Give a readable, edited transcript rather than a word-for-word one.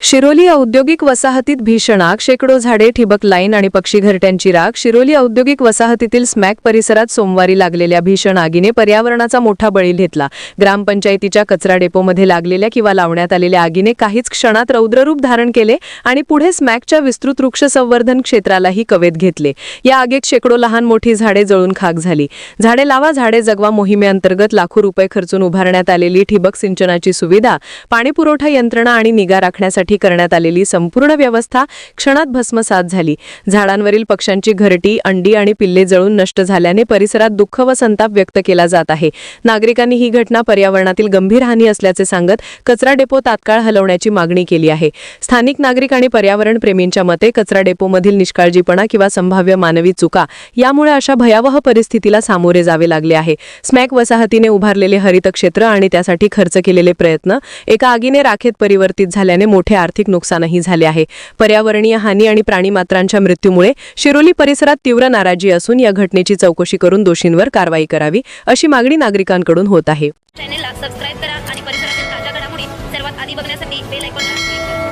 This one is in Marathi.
शिरोली औद्योगिक वसाहतीत भीषण आग, शेकडो झाडे, ठिबक लाईन आणि पक्षी घरट्यांची राख. शिरोली औद्योगिक वसाहतीतील स्मॅक परिसरात सोमवारी लागलेल्या भीषण आगीने पर्यावरणाचा मोठा बळी घेतला. ग्रामपंचायतीच्या कचरा डेपोमध्ये लागलेल्या किंवा लावण्यात आलेल्या आगीने काहीच क्षणात रौद्ररूप धारण केले आणि पुढे स्मॅकच्या विस्तृत वृक्ष संवर्धन क्षेत्रालाही कवेत घेतले. या आगीत शेकडो लहान मोठी झाडे जळून खाक झाली. झाडे लावा झाडे जगवा मोहिमेअंतर्गत लाखो रुपये खर्चून उभारण्यात आलेली ठिबक सिंचनाची सुविधा, पाणीपुरवठा यंत्रणा आणि निगा राखण्यासाठी करण्यात आलेली संपूर्ण व्यवस्था क्षणात भस्मसात झाली. झाडांवरील पक्ष्यांची घरटी, अंडी आणि पिल्ले जळून नष्ट झाल्याने परिसरात दुःख व संताप व्यक्त केला जात आहे. नागरिकांनी ही घटना पर्यावरणातील गंभीर हानी असल्याचे सांगत कचरा डेपो तात्काळ हलवण्याची मागणी केली आहे. स्थानिक नागरिक आणि पर्यावरण प्रेमींच्या मते कचरा डेपोमधील निष्काळजीपणा किंवा संभाव्य मानवी चुका यामुळे अशा भयावह परिस्थितीला सामोरे जावे लागले आहे. स्मॅक वसाहतीने उभारलेले हरित क्षेत्र आणि त्यासाठी खर्च केलेले प्रयत्न एका आगीने राखेत परिवर्तित झाल्याने मोठे आर्थिक नुकसानही झाले आहे. पर्यावरणीय हानी आणि प्राणीमात्रांच्या मृत्यूमुळे शिरोली परिसरात तीव्र नाराजी असून या घटनेची चौकशी करून दोषींवर कारवाई करावी अशी मागणी नागरिकांकडून होत आहे. चॅनलला सबस्क्राइब करा आणि परिसरातील ताज्या घडामोडी सर्वात आधी बघण्यासाठी बेल आयकॉनला क्लिक करा.